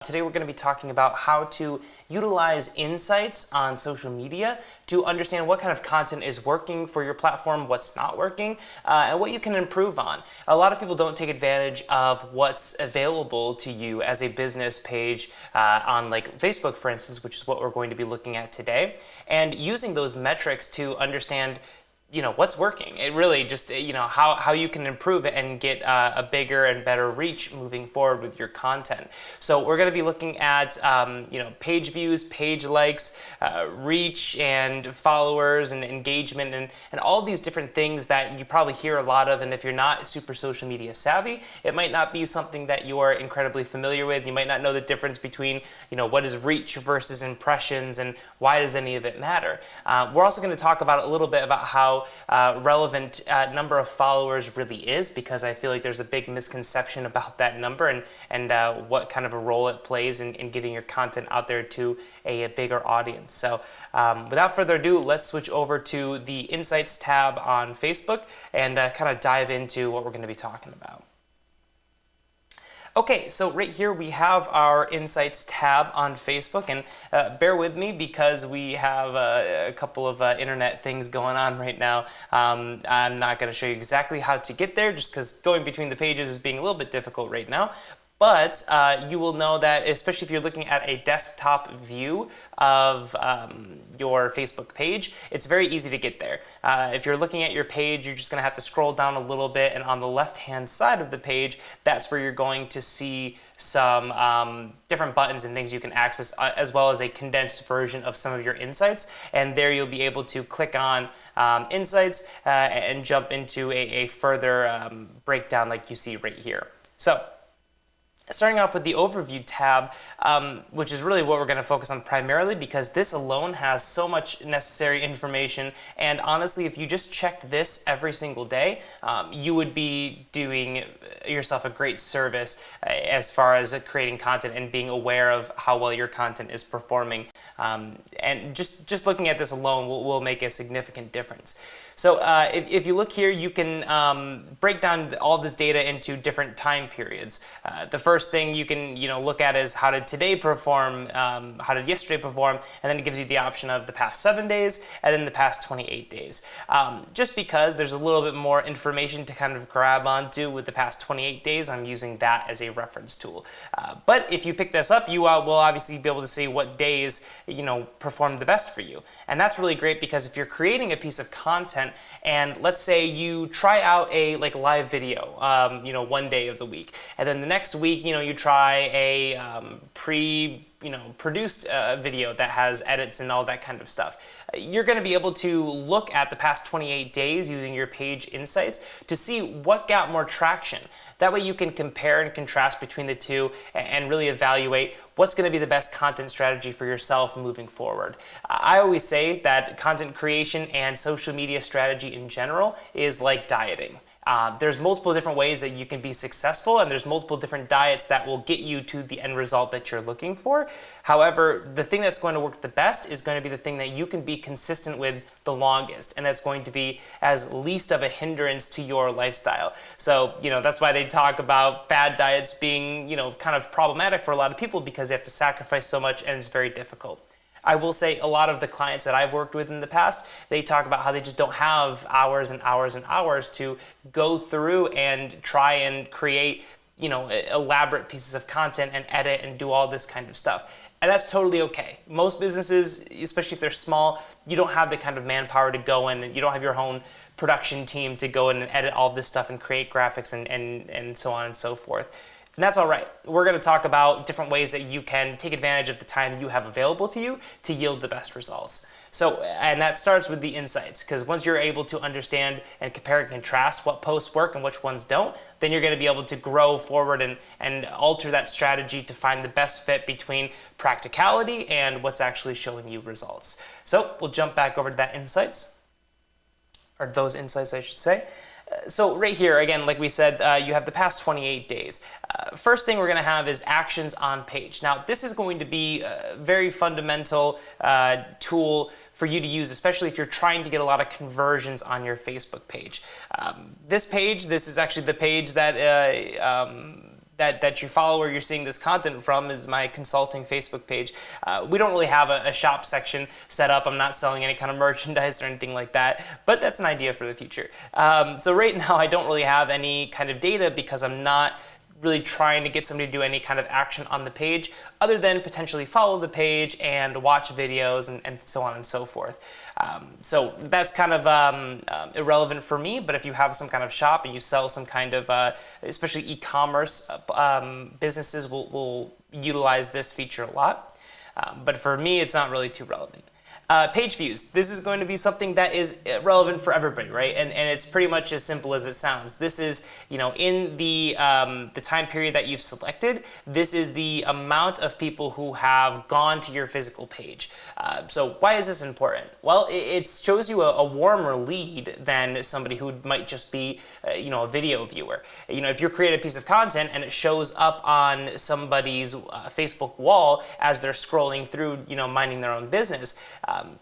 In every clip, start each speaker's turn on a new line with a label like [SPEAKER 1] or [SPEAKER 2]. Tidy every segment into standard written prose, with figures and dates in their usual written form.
[SPEAKER 1] Today we're going to be talking about how to utilize insights on social media to understand what kind of content is working for your platform, what's not working, and what you can improve on. A lot of people don't take advantage of what's available to you as a business page on like Facebook, for instance, which is what we're going to be looking at today, and using those metrics to understand what's working. It really just, how you can improve it and get a bigger and better reach moving forward with your content. So we're going to be looking at, page views, page likes, reach and followers and engagement and all these different things that you probably hear a lot of. And if you're not super social media savvy, it might not be something that you are incredibly familiar with. You might not know the difference between, what is reach versus impressions and why does any of it matter. We're also going to talk about a little bit about how relevant number of followers really is, because I feel like there's a big misconception about that number and what kind of a role it plays in getting your content out there to a bigger audience. So without further ado, let's switch over to the Insights tab on Facebook and kind of dive into what we're going to be talking about. Okay, so right here we have our Insights tab on Facebook, and bear with me because we have a couple of internet things going on right now. I'm not going to show you exactly how to get there just because going between the pages is being a little bit difficult right now. But you will know that, especially if you're looking at a desktop view of your Facebook page, it's very easy to get there. If you're looking at your page, you're just going to have to scroll down a little bit, and on the left-hand side of the page, that's where you're going to see some different buttons and things you can access, as well as a condensed version of some of your insights. And there you'll be able to click on insights and jump into a further breakdown like you see right here. So, starting off with the Overview tab, which is really what we're going to focus on primarily because this alone has so much necessary information, and honestly, if you just checked this every single day, you would be doing yourself a great service as far as creating content and being aware of how well your content is performing. And just looking at this alone will make a significant difference. So if you look here, you can break down all this data into different time periods. The first thing you can look at is how did today perform, how did yesterday perform, and then it gives you the option of the past 7 days and then the past 28 days. Just because there's a little bit more information to kind of grab onto with the past 28 days, I'm using that as a reference tool. But if you pick this up, you will obviously be able to see what days performed the best for you. And that's really great because if you're creating a piece of content and let's say you try out a live video, one day of the week, and then the next week, you try a produced video that has edits and all that kind of stuff. You're going to be able to look at the past 28 days using your page insights to see what got more traction. That way you can compare and contrast between the two and really evaluate what's going to be the best content strategy for yourself moving forward. I always say that content creation and social media strategy in general is like dieting. There's multiple different ways that you can be successful, and there's multiple different diets that will get you to the end result that you're looking for. However, the thing that's going to work the best is going to be the thing that you can be consistent with the longest, and that's going to be as least of a hindrance to your lifestyle. So, that's why they talk about fad diets being, kind of problematic for a lot of people because they have to sacrifice so much and it's very difficult. I will say a lot of the clients that I've worked with in the past, they talk about how they just don't have hours and hours and hours to go through and try and create, elaborate pieces of content and edit and do all this kind of stuff. And that's totally okay. Most businesses, especially if they're small, you don't have the kind of manpower to go in, and you don't have your own production team to go in and edit all this stuff and create graphics and so on and so forth. And that's all right. We're going to talk about different ways that you can take advantage of the time you have available to you to yield the best results. So, and that starts with the insights, because once you're able to understand and compare and contrast what posts work and which ones don't, then you're going to be able to grow forward and alter that strategy to find the best fit between practicality and what's actually showing you results. So we'll jump back over to that insights, or those insights, I should say. So right here, again, like we said, you have the past 28 days. First thing we're going to have is actions on page. Now, this is going to be a very fundamental tool for you to use, especially if you're trying to get a lot of conversions on your Facebook page. This is actually the page that that you follow or you're seeing this content from is my consulting Facebook page. We don't really have a shop section set up. I'm not selling any kind of merchandise or anything like that, but that's an idea for the future. So right now I don't really have any kind of data because I'm not really trying to get somebody to do any kind of action on the page other than potentially follow the page and watch videos and so on and so forth. So that's kind of irrelevant for me, but if you have some kind of shop and you sell some kind of, especially e-commerce businesses will utilize this feature a lot. But for me, it's not really too relevant. Page views. This is going to be something that is relevant for everybody, right? And it's pretty much as simple as it sounds. This is, in the time period that you've selected, this is the amount of people who have gone to your physical page. So why is this important? Well, it shows you a warmer lead than somebody who might just be, a video viewer. If you create a piece of content and it shows up on somebody's Facebook wall as they're scrolling through, minding their own business,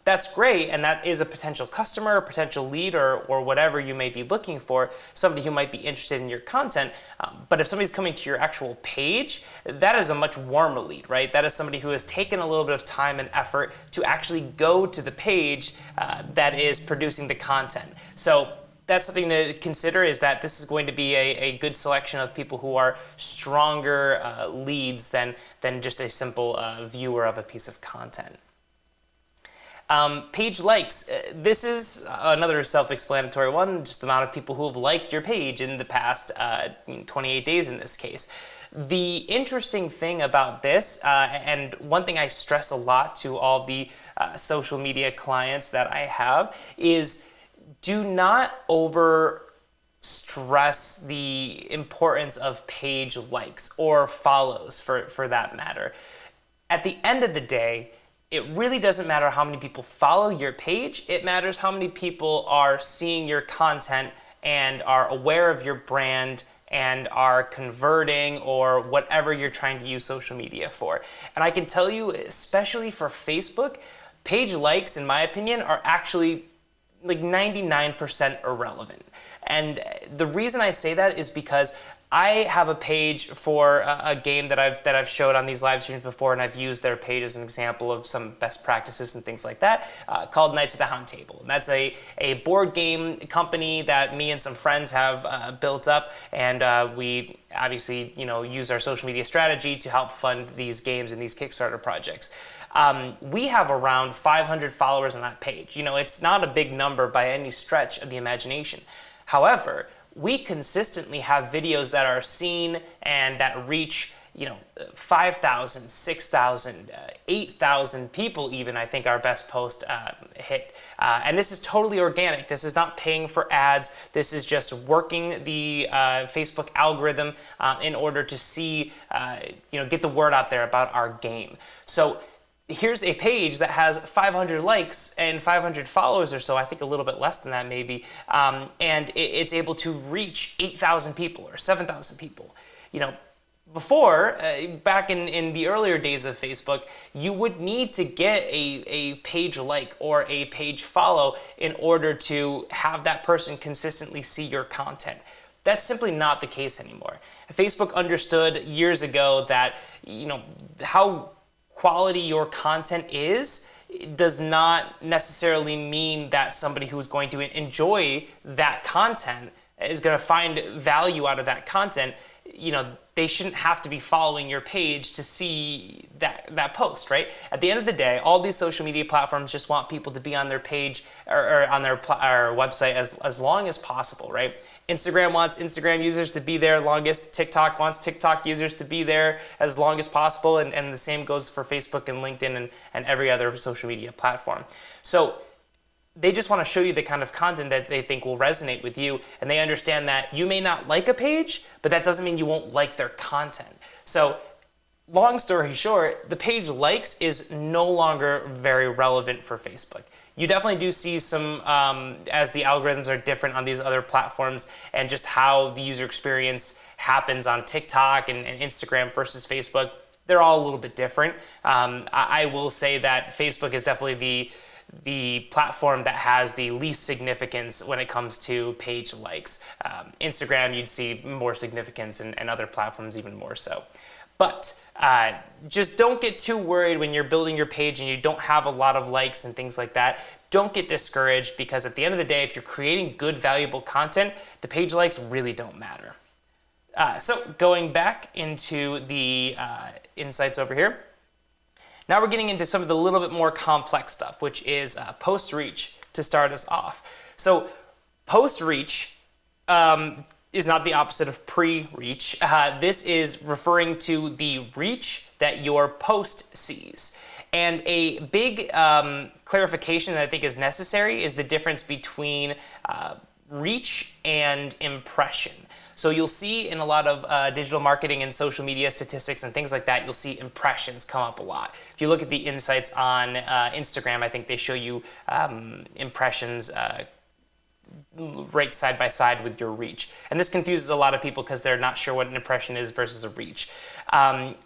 [SPEAKER 1] that's great, and that is a potential customer, a potential lead, or whatever you may be looking for, somebody who might be interested in your content. But if somebody's coming to your actual page, that is a much warmer lead, right? That is somebody who has taken a little bit of time and effort to actually go to the page that is producing the content. So that's something to consider, is that this is going to be a good selection of people who are stronger leads than just a simple viewer of a piece of content. Page likes. This is another self-explanatory one, just the amount of people who have liked your page in the past 28 days in this case. The interesting thing about this, and one thing I stress a lot to all the social media clients that I have, is do not over stress the importance of page likes or follows for that matter. At the end of the day, it really doesn't matter how many people follow your page. It matters how many people are seeing your content and are aware of your brand and are converting or whatever you're trying to use social media for. And I can tell you, especially for Facebook, page likes, in my opinion, are actually like 99% irrelevant. And the reason I say that is because I have a page for a game that I've showed on these live streams before, and I've used their page as an example of some best practices and things like that, called Knights of the Round Table. And that's a board game company that me and some friends have built up, and we obviously use our social media strategy to help fund these games and these Kickstarter projects. We have around 500 followers on that page. It's not a big number by any stretch of the imagination. However, we consistently have videos that are seen and that reach 5,000, 6,000, 8,000 people even. I think our best post hit. And this is totally organic. This is not paying for ads. This is just working the Facebook algorithm in order to see, get the word out there about our game. So here's a page that has 500 likes and 500 followers or so, I think a little bit less than that maybe, and it's able to reach 8,000 people or 7,000 people. Before, back in the earlier days of Facebook, you would need to get a page like or a page follow in order to have that person consistently see your content. That's simply not the case anymore. Facebook understood years ago that, how quality your content is does not necessarily mean that somebody who's going to enjoy that content is going to find value out of that content. They shouldn't have to be following your page to see that post, right? At the end of the day, all these social media platforms just want people to be on their page or on their website as long as possible, right? Instagram wants Instagram users to be there longest. TikTok wants TikTok users to be there as long as possible. And the same goes for Facebook and LinkedIn and every other social media platform. So they just want to show you the kind of content that they think will resonate with you, and they understand that you may not like a page, but that doesn't mean you won't like their content. So long story short, the page likes is no longer very relevant for Facebook. You definitely do see some, as the algorithms are different on these other platforms and just how the user experience happens on TikTok and Instagram versus Facebook, they're all a little bit different. I will say that Facebook is definitely the platform that has the least significance when it comes to page likes. Instagram, you'd see more significance, and other platforms even more so. But just don't get too worried when you're building your page and you don't have a lot of likes and things like that. Don't get discouraged, because at the end of the day, if you're creating good, valuable content, the page likes really don't matter. So going back into the insights over here, now we're getting into some of the little bit more complex stuff, which is post reach to start us off. So post reach is not the opposite of pre-reach. This is referring to the reach that your post sees. And a big clarification that I think is necessary is the difference between reach and impression. So you'll see in a lot of digital marketing and social media statistics and things like that, you'll see impressions come up a lot. If you look at the insights on Instagram, I think they show you impressions right side by side with your reach. And this confuses a lot of people because they're not sure what an impression is versus a reach.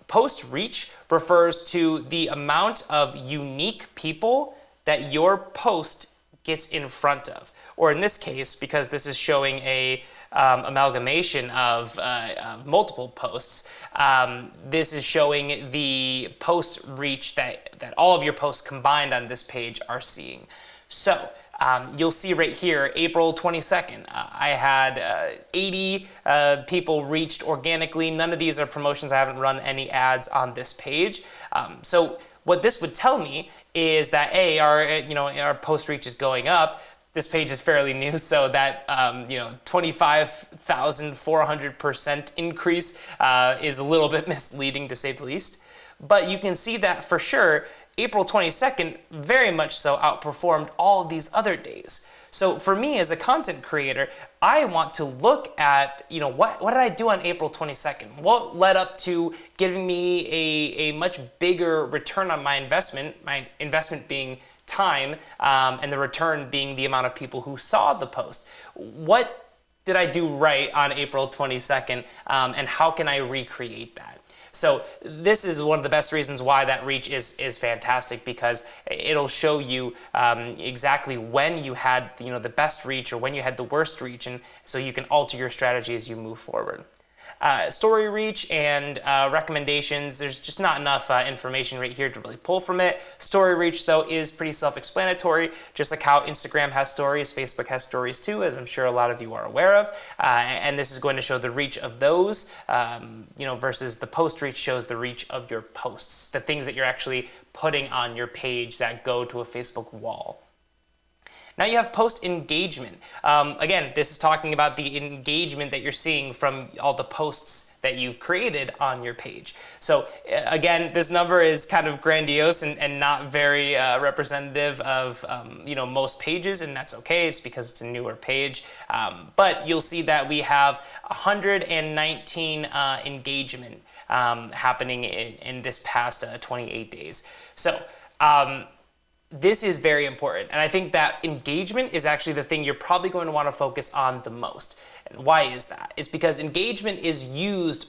[SPEAKER 1] Post reach refers to the amount of unique people that your post gets in front of. Or in this case, because this is showing a amalgamation of multiple posts, this is showing the post reach that all of your posts combined on this page are seeing. So you'll see right here, April 22nd, I had 80 people reached organically. None of these are promotions. I haven't run any ads on this page. So what this would tell me is that our post reach is going up. This page is fairly new, so that 25,400% increase is a little bit misleading, to say the least. But you can see that for sure, April 22nd very much so outperformed all these other days. So for me as a content creator, I want to look at, what did I do on April 22nd? What led up to giving me a much bigger return on my investment being time, and the return being the amount of people who saw the post. What did I do right on April 22nd, and how can I recreate that? So this is one of the best reasons why that reach is fantastic, because it'll show you exactly when you had the best reach or when you had the worst reach, and so you can alter your strategy as you move forward. Story reach and recommendations, there's just not enough information right here to really pull from it. Story reach, though, is pretty self-explanatory. Just like how Instagram has stories, Facebook has stories too, as I'm sure a lot of you are aware of. And this is going to show the reach of those, versus the post reach shows the reach of your posts, the things that you're actually putting on your page that go to a Facebook wall. Now you have post engagement. Again, this is talking about the engagement that you're seeing from all the posts that you've created on your page. So again, this number is kind of grandiose and not very representative of most pages, and that's okay. It's because it's a newer page. But you'll see that we have 119 engagement happening in this past 28 days. So this is very important, and I think that engagement is actually the thing you're probably going to want to focus on the most. And why is that? It's because engagement is used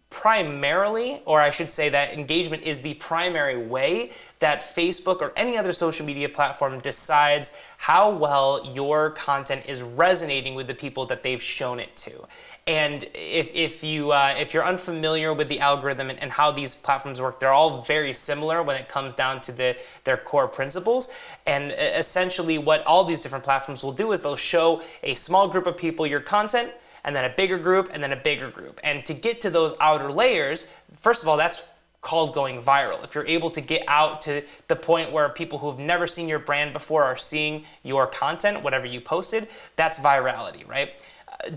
[SPEAKER 1] primarily, or I should say that engagement is the primary way that Facebook or any other social media platform decides how well your content is resonating with the people that they've shown it to. And if you're unfamiliar with the algorithm and how these platforms work, they're all very similar when it comes down to their core principles. And essentially what all these different platforms will do is they'll show a small group of people your content, and then a bigger group, and then a bigger group. And to get to those outer layers, first of all, that's called going viral. If you're able to get out to the point where people who have never seen your brand before are seeing your content, whatever you posted, that's virality, right?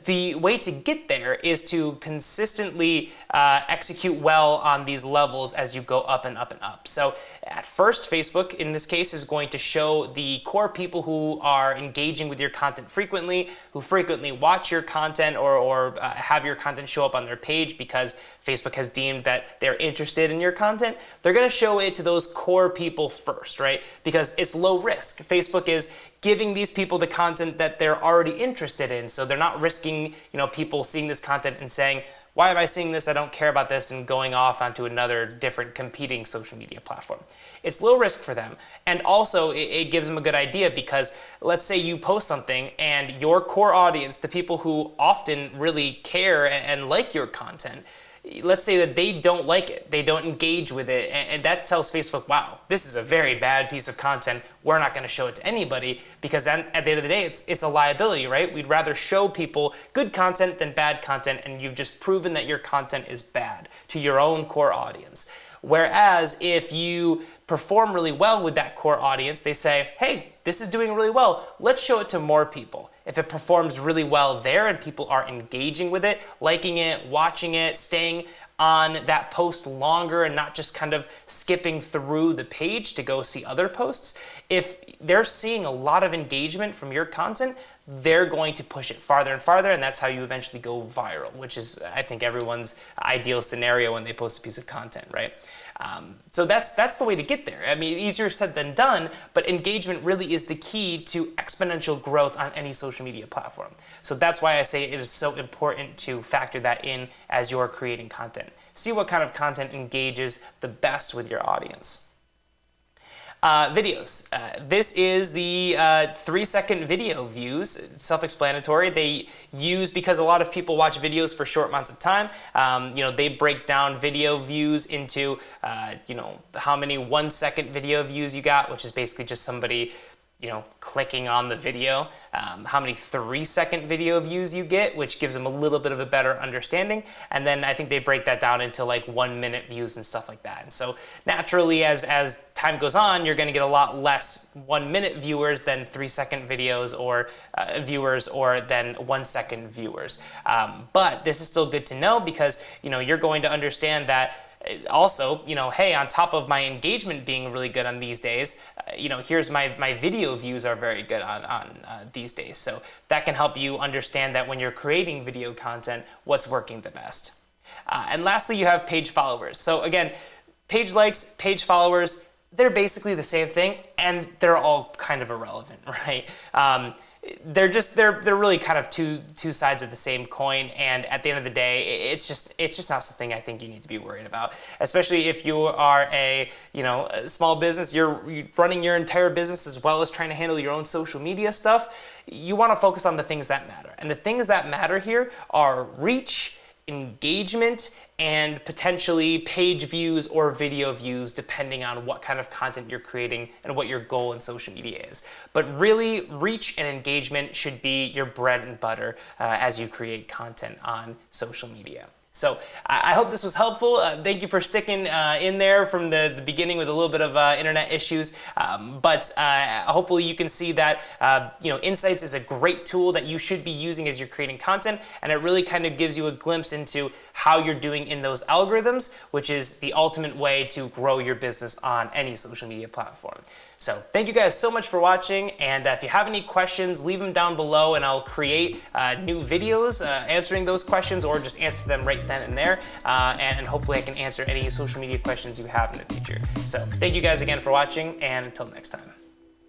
[SPEAKER 1] The way to get there is to consistently execute well on these levels as you go up and up and up. So at first, Facebook, in this case, is going to show the core people who are engaging with your content frequently, who frequently watch your content or have your content show up on their page because Facebook has deemed that they're interested in your content. They're going to show it to those core people first, right? Because it's low risk. Facebook is giving these people the content that they're already interested in, so they're not risking, people seeing this content and saying, Why am I seeing this? I don't care about this, and going off onto another different competing social media platform. It's low risk for them. And also it gives them a good idea, because let's say you post something and your core audience, the people who often really care and like your content, let's say that they don't like it, they don't engage with it, and that tells Facebook, wow, this is a very bad piece of content, we're not going to show it to anybody, because then at the end of the day, it's a liability, right? We'd rather show people good content than bad content, and you've just proven that your content is bad to your own core audience. Whereas if you perform really well with that core audience, they say, hey, this is doing really well, let's show it to more people. If it performs really well there and people are engaging with it, liking it, watching it, staying on that post longer and not just kind of skipping through the page to go see other posts, if they're seeing a lot of engagement from your content, they're going to push it farther and farther, and that's how you eventually go viral, which is, I think, everyone's ideal scenario when they post a piece of content, right? So that's the way to get there. I mean, easier said than done, but engagement really is the key to exponential growth on any social media platform. So that's why I say it is so important to factor that in as you're creating content. See what kind of content engages the best with your audience. Videos. This is the 3-second video views. It's self-explanatory. They use, because a lot of people watch videos for short amounts of time, they break down video views into, how many 1-second video views you got, which is basically just somebody clicking on the video, how many 3-second video views you get, which gives them a little bit of a better understanding. And then I think they break that down into like 1-minute views and stuff like that. And so naturally, as time goes on, you're going to get a lot less 1-minute viewers than 3-second videos or viewers, or than 1-second viewers. But this is still good to know, because you're going to understand that also, hey, on top of my engagement being really good on these days, here's my video views are very good on these days. So that can help you understand that when you're creating video content, what's working the best. And lastly, you have page followers. So again, page likes, page followers, they're basically the same thing, and they're all kind of irrelevant, right? They're really kind of two sides of the same coin, and at the end of the day, it's just not something I think you need to be worried about. Especially if you are a small business, you're running your entire business as well as trying to handle your own social media stuff. You want to focus on the things that matter, and the things that matter here are reach, engagement, and potentially page views or video views, depending on what kind of content you're creating and what your goal in social media is. But really, reach and engagement should be your bread and butter as you create content on social media. So I hope this was helpful. Thank you for sticking in there from the beginning with a little bit of internet issues. But hopefully you can see that Insights is a great tool that you should be using as you're creating content, and it really kind of gives you a glimpse into how you're doing in those algorithms, which is the ultimate way to grow your business on any social media platform. So thank you guys so much for watching, and if you have any questions, leave them down below and I'll create new videos answering those questions, or just answer them right then and there, and hopefully I can answer any social media questions you have in the future. So thank you guys again for watching, and until next time.